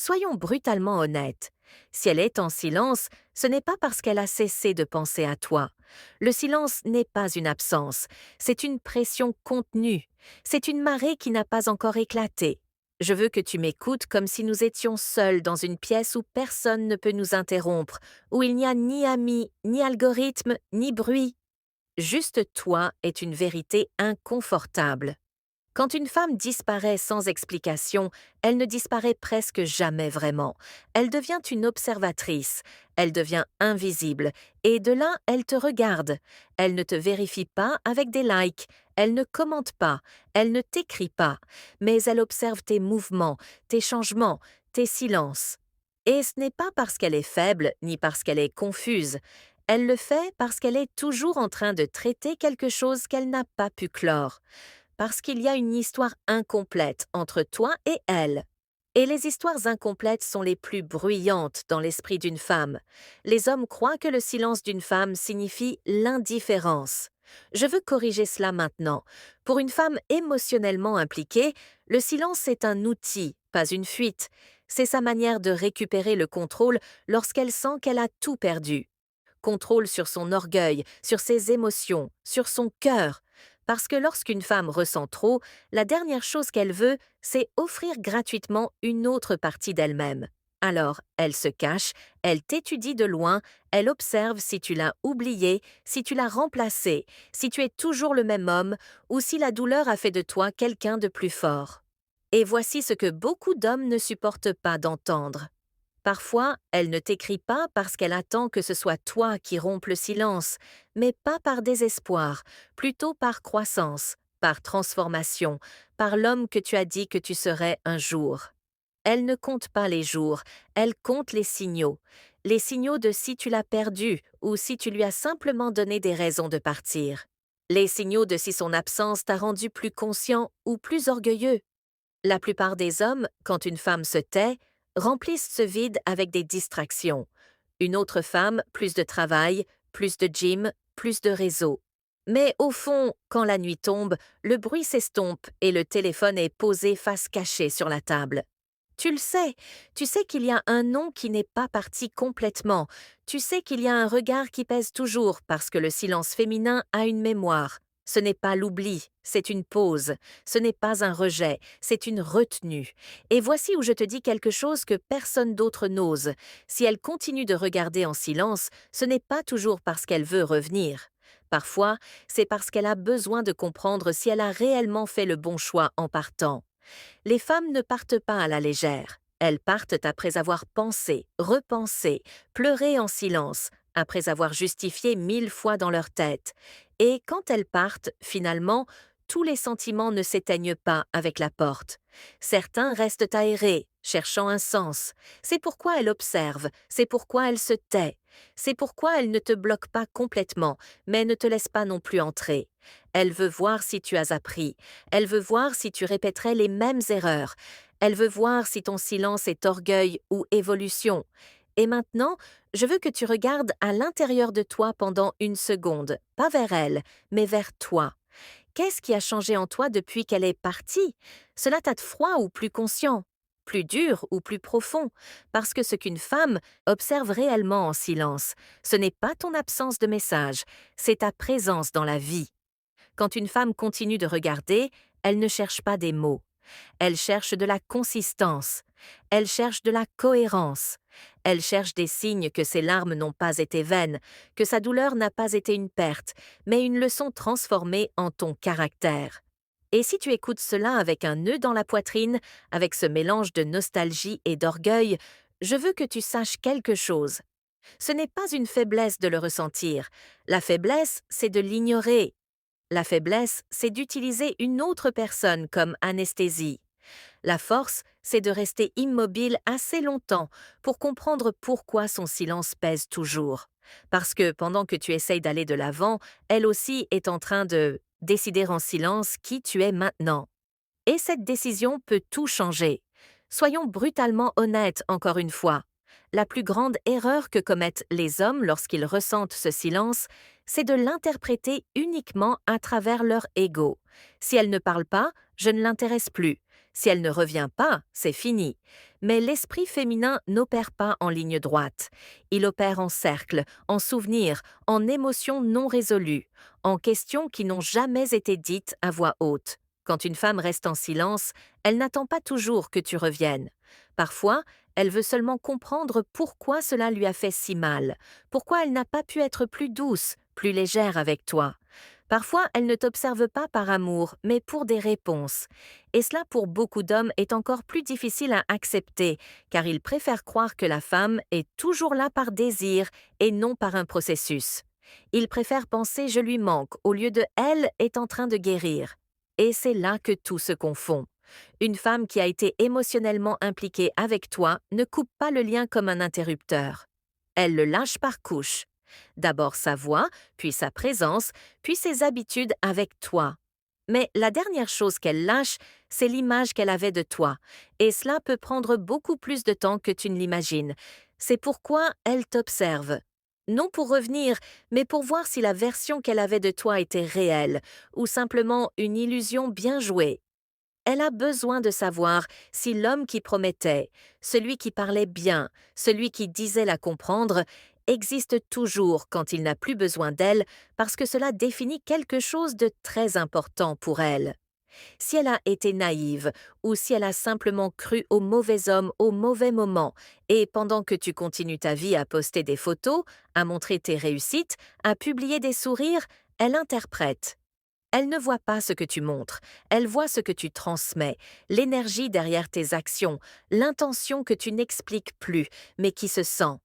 Soyons brutalement honnêtes. Si elle est en silence, ce n'est pas parce qu'elle a cessé de penser à toi. Le silence n'est pas une absence, c'est une pression contenue. C'est une marée qui n'a pas encore éclaté. Je veux que tu m'écoutes comme si nous étions seuls dans une pièce où personne ne peut nous interrompre, où il n'y a ni amis, ni algorithme, ni bruit. Juste toi est une vérité inconfortable. Quand une femme disparaît sans explication, elle ne disparaît presque jamais vraiment. Elle devient une observatrice, elle devient invisible, et de là, elle te regarde. Elle ne te vérifie pas avec des likes, elle ne commente pas, elle ne t'écrit pas, mais elle observe tes mouvements, tes changements, tes silences. Et ce n'est pas parce qu'elle est faible, ni parce qu'elle est confuse. Elle le fait parce qu'elle est toujours en train de traiter quelque chose qu'elle n'a pas pu clore parce qu'il y a une histoire incomplète entre toi et elle. Et les histoires incomplètes sont les plus bruyantes dans l'esprit d'une femme. Les hommes croient que le silence d'une femme signifie l'indifférence. Je veux corriger cela maintenant. Pour une femme émotionnellement impliquée, le silence est un outil, pas une fuite. C'est sa manière de récupérer le contrôle lorsqu'elle sent qu'elle a tout perdu. Contrôle sur son orgueil, sur ses émotions, sur son cœur. Parce que lorsqu'une femme ressent trop, la dernière chose qu'elle veut, c'est offrir gratuitement une autre partie d'elle-même. Alors, elle se cache, elle t'étudie de loin, elle observe si tu l'as oublié, si tu l'as remplacé, si tu es toujours le même homme ou si la douleur a fait de toi quelqu'un de plus fort. Et voici ce que beaucoup d'hommes ne supportent pas d'entendre. Parfois, elle ne t'écrit pas parce qu'elle attend que ce soit toi qui rompe le silence, mais pas par désespoir, plutôt par croissance, par transformation, par l'homme que tu as dit que tu serais un jour. Elle ne compte pas les jours, elle compte les signaux de si tu l'as perdu ou si tu lui as simplement donné des raisons de partir. Les signaux de si son absence t'a rendu plus conscient ou plus orgueilleux. La plupart des hommes, quand une femme se tait, remplissent ce vide avec des distractions. Une autre femme, plus de travail, plus de gym, plus de réseau. Mais au fond, quand la nuit tombe, le bruit s'estompe et le téléphone est posé face cachée sur la table. Tu le sais, tu sais qu'il y a un nom qui n'est pas parti complètement, tu sais qu'il y a un regard qui pèse toujours parce que le silence féminin a une mémoire. Ce n'est pas l'oubli, c'est une pause, ce n'est pas un rejet, c'est une retenue. Et voici où je te dis quelque chose que personne d'autre n'ose. Si elle continue de regarder en silence, ce n'est pas toujours parce qu'elle veut revenir. Parfois, c'est parce qu'elle a besoin de comprendre si elle a réellement fait le bon choix en partant. Les femmes ne partent pas à la légère. Elles partent après avoir pensé, repensé, pleuré en silence, après avoir justifié 1000 fois dans leur tête. Et quand elles partent, finalement, tous les sentiments ne s'éteignent pas avec la porte. Certains restent aérés, cherchant un sens. C'est pourquoi elle observe, c'est pourquoi elle se tait. C'est pourquoi elle ne te bloque pas complètement, mais ne te laisse pas non plus entrer. Elle veut voir si tu as appris. Elle veut voir si tu répéterais les mêmes erreurs. Elle veut voir si ton silence est orgueil ou évolution. Et maintenant, je veux que tu regardes à l'intérieur de toi pendant une seconde, pas vers elle, mais vers toi. Qu'est-ce qui a changé en toi depuis qu'elle est partie? Cela t'a de froid ou plus conscient? Plus dur ou plus profond? Parce que ce qu'une femme observe réellement en silence, ce n'est pas ton absence de message, c'est ta présence dans la vie. Quand une femme continue de regarder, elle ne cherche pas des mots. Elle cherche de la consistance. Elle cherche de la cohérence. Elle cherche des signes que ses larmes n'ont pas été vaines, que sa douleur n'a pas été une perte, mais une leçon transformée en ton caractère. Et si tu écoutes cela avec un nœud dans la poitrine, avec ce mélange de nostalgie et d'orgueil, je veux que tu saches quelque chose. Ce n'est pas une faiblesse de le ressentir. La faiblesse, c'est de l'ignorer. La faiblesse, c'est d'utiliser une autre personne comme anesthésie. La force, c'est de rester immobile assez longtemps pour comprendre pourquoi son silence pèse toujours. Parce que pendant que tu essayes d'aller de l'avant, elle aussi est en train de décider en silence qui tu es maintenant. Et cette décision peut tout changer. Soyons brutalement honnêtes encore une fois. La plus grande erreur que commettent les hommes lorsqu'ils ressentent ce silence, c'est de l'interpréter uniquement à travers leur ego. Si elle ne parle pas, je ne l'intéresse plus. Si elle ne revient pas, c'est fini. Mais l'esprit féminin n'opère pas en ligne droite. Il opère en cercle, en souvenirs, en émotions non résolues, en questions qui n'ont jamais été dites à voix haute. Quand une femme reste en silence, elle n'attend pas toujours que tu reviennes. Parfois, elle veut seulement comprendre pourquoi cela lui a fait si mal, pourquoi elle n'a pas pu être plus douce, plus légère avec toi. Parfois, elle ne t'observe pas par amour, mais pour des réponses. Et cela, pour beaucoup d'hommes, est encore plus difficile à accepter, car ils préfèrent croire que la femme est toujours là par désir et non par un processus. Ils préfèrent penser «je lui manque» au lieu de «elle est en train de guérir». Et c'est là que tout se confond. Une femme qui a été émotionnellement impliquée avec toi ne coupe pas le lien comme un interrupteur. Elle le lâche par couches. D'abord sa voix, puis sa présence, puis ses habitudes avec toi. Mais la dernière chose qu'elle lâche, c'est l'image qu'elle avait de toi, et cela peut prendre beaucoup plus de temps que tu ne l'imagines. C'est pourquoi elle t'observe. Non pour revenir, mais pour voir si la version qu'elle avait de toi était réelle, ou simplement une illusion bien jouée. Elle a besoin de savoir si l'homme qui promettait, celui qui parlait bien, celui qui disait la comprendre, existe toujours quand il n'a plus besoin d'elle, parce que cela définit quelque chose de très important pour elle. Si elle a été naïve, ou si elle a simplement cru au mauvais homme au mauvais moment, et pendant que tu continues ta vie à poster des photos, à montrer tes réussites, à publier des sourires, elle interprète. Elle ne voit pas ce que tu montres, elle voit ce que tu transmets, l'énergie derrière tes actions, l'intention que tu n'expliques plus, mais qui se sent.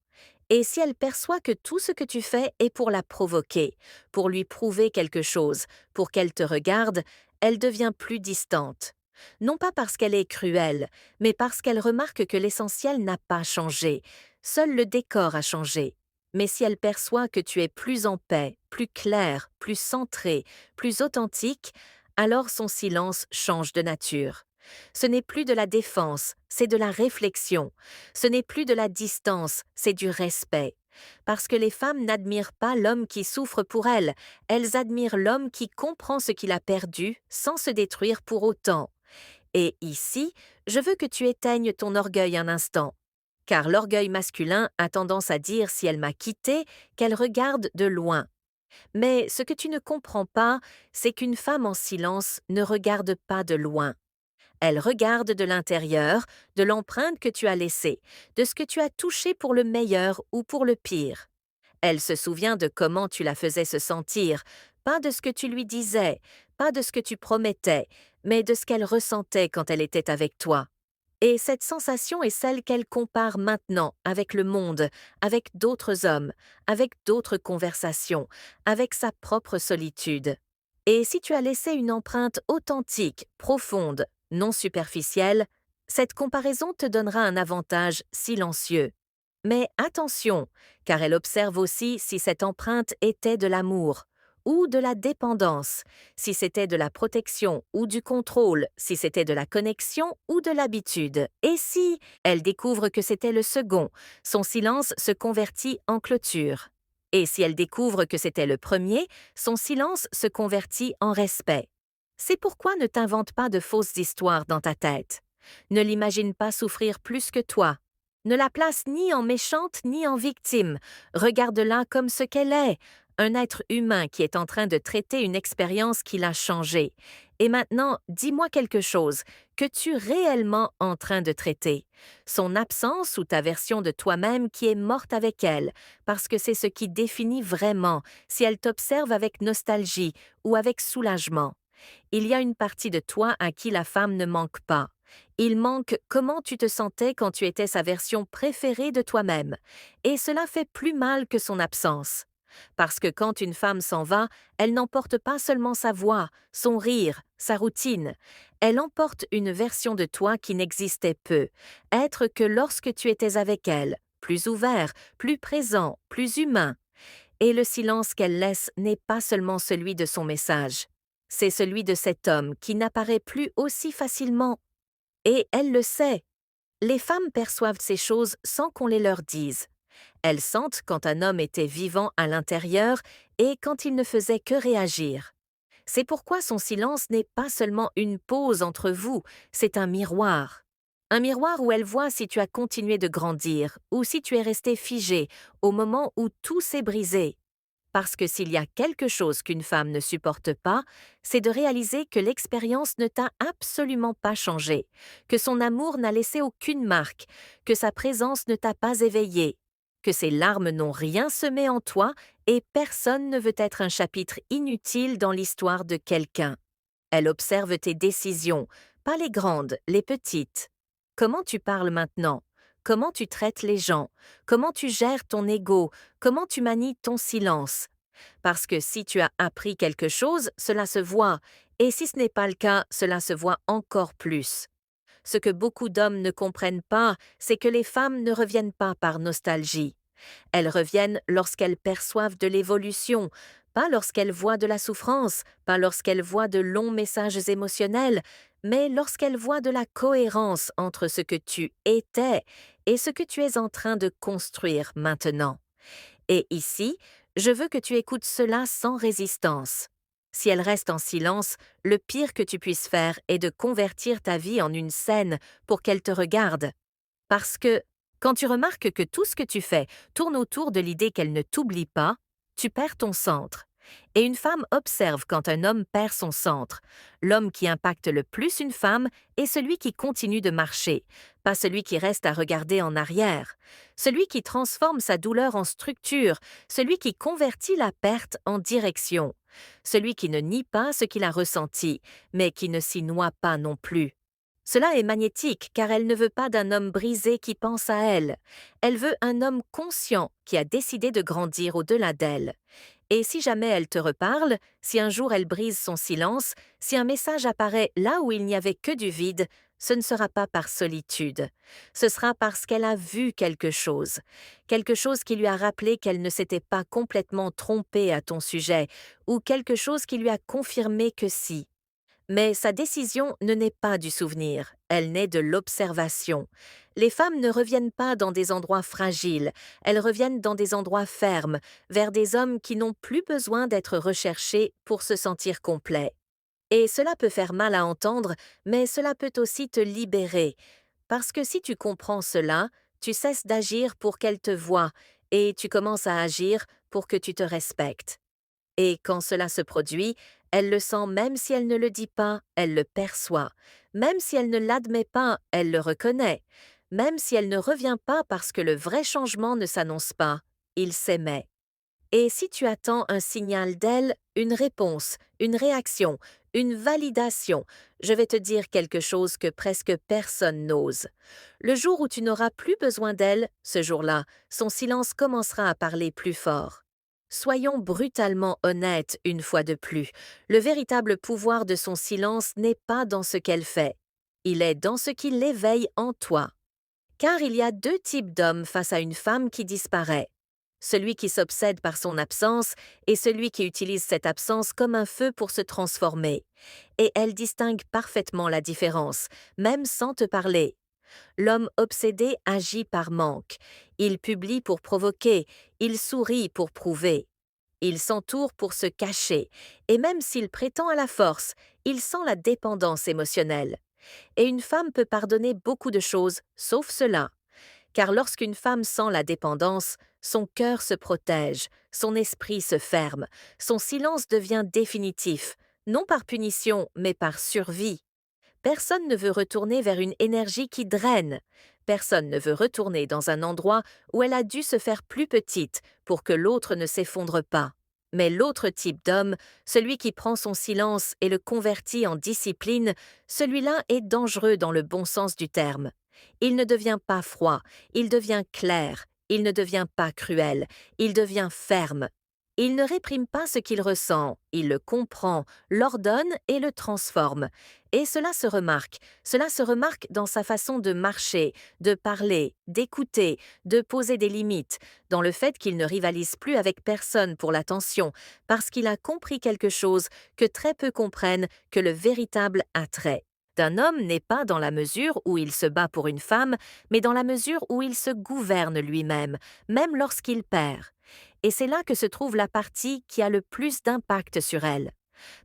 Et si elle perçoit que tout ce que tu fais est pour la provoquer, pour lui prouver quelque chose, pour qu'elle te regarde, elle devient plus distante. Non pas parce qu'elle est cruelle, mais parce qu'elle remarque que l'essentiel n'a pas changé, seul le décor a changé. Mais si elle perçoit que tu es plus en paix, plus clair, plus centré, plus authentique, alors son silence change de nature. Ce n'est plus de la défense, c'est de la réflexion. Ce n'est plus de la distance, c'est du respect. Parce que les femmes n'admirent pas l'homme qui souffre pour elles, elles admirent l'homme qui comprend ce qu'il a perdu sans se détruire pour autant. Et ici, je veux que tu éteignes ton orgueil un instant. Car l'orgueil masculin a tendance à dire si elle m'a quitté, qu'elle regarde de loin. Mais ce que tu ne comprends pas, c'est qu'une femme en silence ne regarde pas de loin. Elle regarde de l'intérieur, de l'empreinte que tu as laissée, de ce que tu as touché pour le meilleur ou pour le pire. Elle se souvient de comment tu la faisais se sentir, pas de ce que tu lui disais, pas de ce que tu promettais, mais de ce qu'elle ressentait quand elle était avec toi. Et cette sensation est celle qu'elle compare maintenant avec le monde, avec d'autres hommes, avec d'autres conversations, avec sa propre solitude. Et si tu as laissé une empreinte authentique, profonde, non superficielle, cette comparaison te donnera un avantage silencieux. Mais attention, car elle observe aussi si cette empreinte était de l'amour ou de la dépendance, si c'était de la protection ou du contrôle, si c'était de la connexion ou de l'habitude. Et si elle découvre que c'était le second, son silence se convertit en clôture. Et si elle découvre que c'était le premier, son silence se convertit en respect. C'est pourquoi ne t'invente pas de fausses histoires dans ta tête. Ne l'imagine pas souffrir plus que toi. Ne la place ni en méchante ni en victime. Regarde-la comme ce qu'elle est, un être humain qui est en train de traiter une expérience qui l'a changé. Et maintenant, dis-moi quelque chose. Que tu réellement en train de traiter? Son absence ou ta version de toi-même qui est morte avec elle, parce que c'est ce qui définit vraiment si elle t'observe avec nostalgie ou avec soulagement. Il y a une partie de toi à qui la femme ne manque pas. Il manque comment tu te sentais quand tu étais sa version préférée de toi-même. Et cela fait plus mal que son absence. Parce que quand une femme s'en va, elle n'emporte pas seulement sa voix, son rire, sa routine. Elle emporte une version de toi qui n'existait peu, être que lorsque tu étais avec elle, plus ouvert, plus présent, plus humain. Et le silence qu'elle laisse n'est pas seulement celui de son message. C'est celui de cet homme qui n'apparaît plus aussi facilement. Et elle le sait. Les femmes perçoivent ces choses sans qu'on les leur dise. Elles sentent quand un homme était vivant à l'intérieur et quand il ne faisait que réagir. C'est pourquoi son silence n'est pas seulement une pause entre vous, c'est un miroir. Un miroir où elle voit si tu as continué de grandir ou si tu es resté figé au moment où tout s'est brisé. Parce que s'il y a quelque chose qu'une femme ne supporte pas, c'est de réaliser que l'expérience ne t'a absolument pas changé, que son amour n'a laissé aucune marque, que sa présence ne t'a pas éveillé, que ses larmes n'ont rien semé en toi et personne ne veut être un chapitre inutile dans l'histoire de quelqu'un. Elle observe tes décisions, pas les grandes, les petites. Comment tu parles maintenant? Comment tu traites les gens? Comment tu gères ton ego? Comment tu manies ton silence? Parce que si tu as appris quelque chose, cela se voit, et si ce n'est pas le cas, cela se voit encore plus. Ce que beaucoup d'hommes ne comprennent pas, c'est que les femmes ne reviennent pas par nostalgie. Elles reviennent lorsqu'elles perçoivent de l'évolution, pas lorsqu'elles voient de la souffrance, pas lorsqu'elles voient de longs messages émotionnels, mais lorsqu'elles voient de la cohérence entre ce que tu étais et ce que tu es en train de construire maintenant. Et ici, je veux que tu écoutes cela sans résistance. Si elle reste en silence, le pire que tu puisses faire est de convertir ta vie en une scène pour qu'elle te regarde. Parce que, quand tu remarques que tout ce que tu fais tourne autour de l'idée qu'elle ne t'oublie pas, tu perds ton centre. Et une femme observe quand un homme perd son centre. L'homme qui impacte le plus une femme est celui qui continue de marcher, pas celui qui reste à regarder en arrière. Celui qui transforme sa douleur en structure, celui qui convertit la perte en direction. Celui qui ne nie pas ce qu'il a ressenti, mais qui ne s'y noie pas non plus. Cela est magnétique car elle ne veut pas d'un homme brisé qui pense à elle. Elle veut un homme conscient qui a décidé de grandir au-delà d'elle. Et si jamais elle te reparle, si un jour elle brise son silence, si un message apparaît là où il n'y avait que du vide, ce ne sera pas par solitude. Ce sera parce qu'elle a vu quelque chose qui lui a rappelé qu'elle ne s'était pas complètement trompée à ton sujet, ou quelque chose qui lui a confirmé que si. Mais sa décision ne naît pas du souvenir, elle naît de l'observation. Les femmes ne reviennent pas dans des endroits fragiles, elles reviennent dans des endroits fermes, vers des hommes qui n'ont plus besoin d'être recherchés pour se sentir complets. Et cela peut faire mal à entendre, mais cela peut aussi te libérer. Parce que si tu comprends cela, tu cesses d'agir pour qu'elle te voie, et tu commences à agir pour que tu te respectes. Et quand cela se produit, elle le sent même si elle ne le dit pas, elle le perçoit. Même si elle ne l'admet pas, elle le reconnaît. Même si elle ne revient pas parce que le vrai changement ne s'annonce pas, il s'émet. Et si tu attends un signal d'elle, une réponse, une réaction, une validation, je vais te dire quelque chose que presque personne n'ose. Le jour où tu n'auras plus besoin d'elle, ce jour-là, son silence commencera à parler plus fort. Soyons brutalement honnêtes une fois de plus. Le véritable pouvoir de son silence n'est pas dans ce qu'elle fait. Il est dans ce qui l'éveille en toi. Car il y a deux types d'hommes face à une femme qui disparaît. Celui qui s'obsède par son absence et celui qui utilise cette absence comme un feu pour se transformer. Et elle distingue parfaitement la différence, même sans te parler. L'homme obsédé agit par manque. Il publie pour provoquer, il sourit pour prouver. Il s'entoure pour se cacher, et même s'il prétend à la force, il sent la dépendance émotionnelle. Et une femme peut pardonner beaucoup de choses, sauf cela. Car lorsqu'une femme sent la dépendance, son cœur se protège, son esprit se ferme, son silence devient définitif, non par punition, mais par survie. Personne ne veut retourner vers une énergie qui draine. Personne ne veut retourner dans un endroit où elle a dû se faire plus petite pour que l'autre ne s'effondre pas. Mais l'autre type d'homme, celui qui prend son silence et le convertit en discipline, celui-là est dangereux dans le bon sens du terme. Il ne devient pas froid, il devient clair, il ne devient pas cruel, il devient ferme. Il ne réprime pas ce qu'il ressent, il le comprend, l'ordonne et le transforme. Et cela se remarque dans sa façon de marcher, de parler, d'écouter, de poser des limites, dans le fait qu'il ne rivalise plus avec personne pour l'attention, parce qu'il a compris quelque chose que très peu comprennent, que le véritable attrait d'un homme n'est pas dans la mesure où il se bat pour une femme, mais dans la mesure où il se gouverne lui-même, même lorsqu'il perd. Et c'est là que se trouve la partie qui a le plus d'impact sur elle.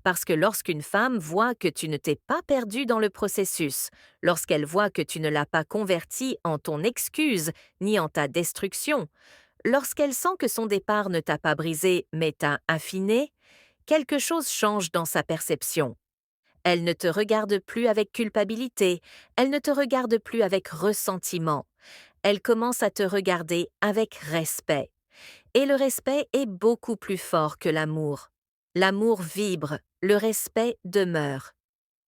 Parce que lorsqu'une femme voit que tu ne t'es pas perdu dans le processus, lorsqu'elle voit que tu ne l'as pas converti en ton excuse ni en ta destruction, lorsqu'elle sent que son départ ne t'a pas brisé mais t'a affiné, quelque chose change dans sa perception. Elle ne te regarde plus avec culpabilité, elle ne te regarde plus avec ressentiment, elle commence à te regarder avec respect. Et le respect est beaucoup plus fort que l'amour. L'amour vibre, le respect demeure.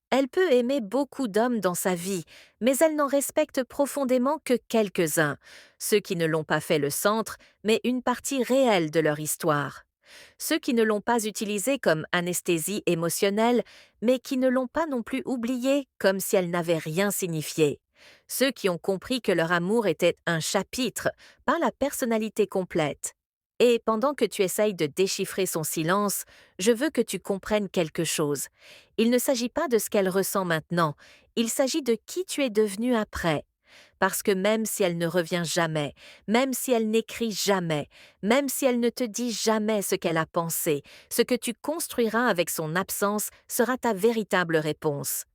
Elle peut aimer beaucoup d'hommes dans sa vie, mais elle n'en respecte profondément que quelques-uns, ceux qui ne l'ont pas fait le centre, mais une partie réelle de leur histoire. Ceux qui ne l'ont pas utilisée comme anesthésie émotionnelle, mais qui ne l'ont pas non plus oubliée comme si elle n'avait rien signifié. Ceux qui ont compris que leur amour était un chapitre, pas la personnalité complète. Et pendant que tu essayes de déchiffrer son silence, je veux que tu comprennes quelque chose. Il ne s'agit pas de ce qu'elle ressent maintenant, il s'agit de qui tu es devenu après. Parce que même si elle ne revient jamais, même si elle n'écrit jamais, même si elle ne te dit jamais ce qu'elle a pensé, ce que tu construiras avec son absence sera ta véritable réponse.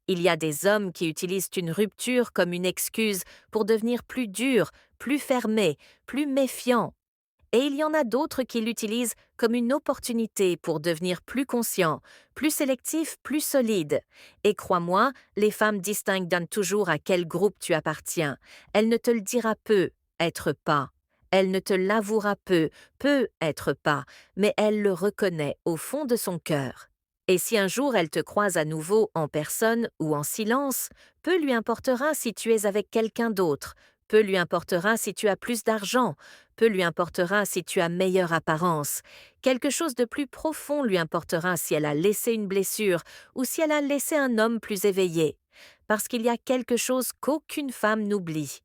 Il y a des hommes qui utilisent une rupture comme une excuse pour devenir plus durs, plus fermés, plus méfiants. Et il y en a d'autres qui l'utilisent comme une opportunité pour devenir plus conscient, plus sélectif, plus solide. Et crois-moi, les femmes distinguent toujours à quel groupe tu appartiens. Elle ne te le dira peu, être pas. Elle ne te l'avouera peu, être pas, mais elle le reconnaît au fond de son cœur. Et si un jour elle te croise à nouveau en personne ou en silence, peu lui importera si tu es avec quelqu'un d'autre, peu lui importera si tu as plus d'argent, peu lui importera si tu as meilleure apparence. Quelque chose de plus profond lui importera si elle a laissé une blessure ou si elle a laissé un homme plus éveillé. Parce qu'il y a quelque chose qu'aucune femme n'oublie.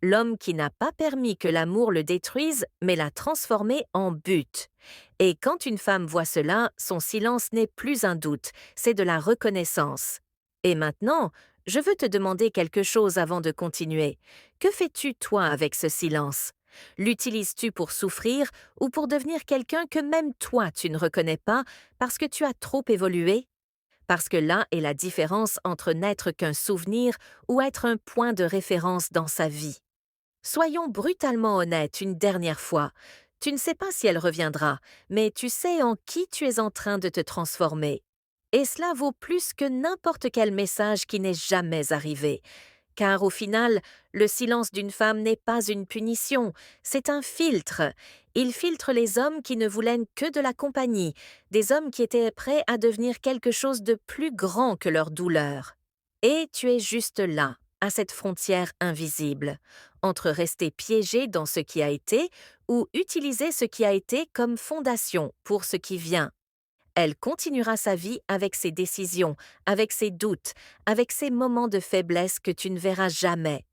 L'homme qui n'a pas permis que l'amour le détruise, mais l'a transformé en but. Et quand une femme voit cela, son silence n'est plus un doute, c'est de la reconnaissance. Et maintenant, je veux te demander quelque chose avant de continuer. Que fais-tu, toi, avec ce silence? L'utilises-tu pour souffrir ou pour devenir quelqu'un que même toi tu ne reconnais pas parce que tu as trop évolué? Parce que là est la différence entre n'être qu'un souvenir ou être un point de référence dans sa vie. Soyons brutalement honnêtes une dernière fois. Tu ne sais pas si elle reviendra, mais tu sais en qui tu es en train de te transformer. Et cela vaut plus que n'importe quel message qui n'est jamais arrivé. Car au final, le silence d'une femme n'est pas une punition, c'est un filtre. Il filtre les hommes qui ne voulaient que de la compagnie, des hommes qui étaient prêts à devenir quelque chose de plus grand que leur douleur. Et tu es juste là, à cette frontière invisible, entre rester piégé dans ce qui a été ou utiliser ce qui a été comme fondation pour ce qui vient. Elle continuera sa vie avec ses décisions, avec ses doutes, avec ses moments de faiblesse que tu ne verras jamais.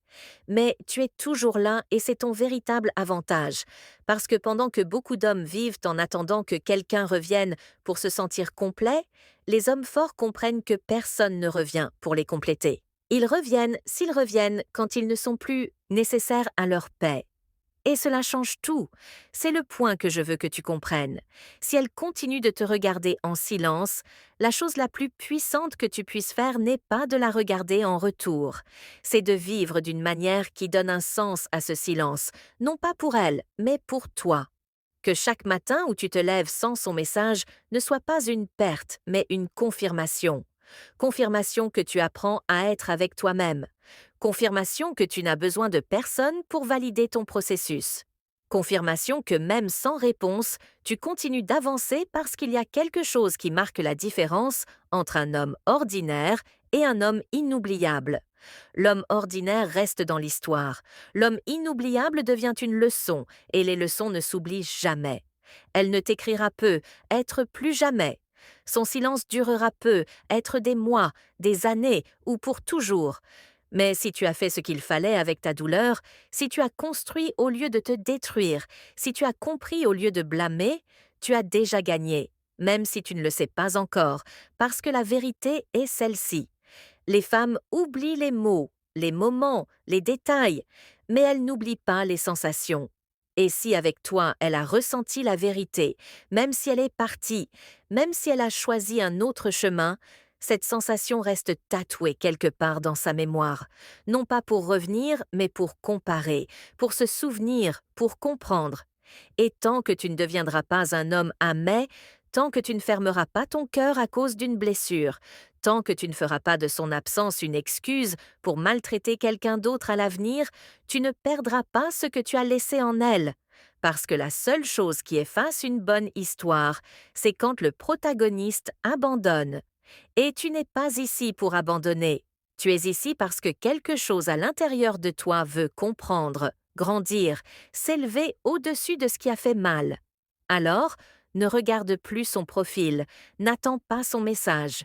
Mais tu es toujours là et c'est ton véritable avantage, parce que pendant que beaucoup d'hommes vivent en attendant que quelqu'un revienne pour se sentir complet, les hommes forts comprennent que personne ne revient pour les compléter. Ils reviennent s'ils reviennent quand ils ne sont plus nécessaires à leur paix. Et cela change tout. C'est le point que je veux que tu comprennes. Si elle continue de te regarder en silence, la chose la plus puissante que tu puisses faire n'est pas de la regarder en retour. C'est de vivre d'une manière qui donne un sens à ce silence, non pas pour elle, mais pour toi. Que chaque matin où tu te lèves sans son message ne soit pas une perte, mais une confirmation. Confirmation que tu apprends à être avec toi-même. Confirmation que tu n'as besoin de personne pour valider ton processus. Confirmation que même sans réponse, tu continues d'avancer parce qu'il y a quelque chose qui marque la différence entre un homme ordinaire et un homme inoubliable. L'homme ordinaire reste dans l'histoire. L'homme inoubliable devient une leçon, et les leçons ne s'oublient jamais. Elle ne t'écrira peu, être plus jamais. Son silence durera peu, être des mois, des années ou pour toujours. Mais si tu as fait ce qu'il fallait avec ta douleur, si tu as construit au lieu de te détruire, si tu as compris au lieu de blâmer, tu as déjà gagné, même si tu ne le sais pas encore, parce que la vérité est celle-ci. Les femmes oublient les mots, les moments, les détails, mais elles n'oublient pas les sensations. Et si avec toi elle a ressenti la vérité, même si elle est partie, même si elle a choisi un autre chemin, cette sensation reste tatouée quelque part dans sa mémoire, non pas pour revenir, mais pour comparer, pour se souvenir, pour comprendre. Et tant que tu ne deviendras pas un homme à mais, tant que tu ne fermeras pas ton cœur à cause d'une blessure, tant que tu ne feras pas de son absence une excuse pour maltraiter quelqu'un d'autre à l'avenir, tu ne perdras pas ce que tu as laissé en elle. Parce que la seule chose qui efface une bonne histoire, c'est quand le protagoniste abandonne. Et tu n'es pas ici pour abandonner. Tu es ici parce que quelque chose à l'intérieur de toi veut comprendre, grandir, s'élever au-dessus de ce qui a fait mal. Alors, ne regarde plus son profil, n'attends pas son message.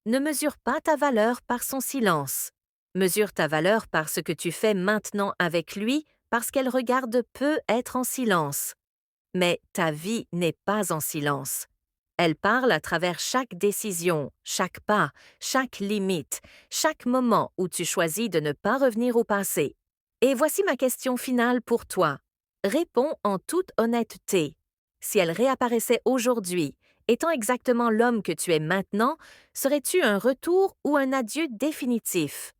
Ne mesure pas ta valeur par son silence. Mesure ta valeur par ce que tu fais maintenant avec lui, parce qu'elle regarde peu être en silence. Mais ta vie n'est pas en silence. Elle parle à travers chaque décision, chaque pas, chaque limite, chaque moment où tu choisis de ne pas revenir au passé. Et voici ma question finale pour toi. Réponds en toute honnêteté. Si elle réapparaissait aujourd'hui, étant exactement l'homme que tu es maintenant, serais-tu un retour ou un adieu définitif?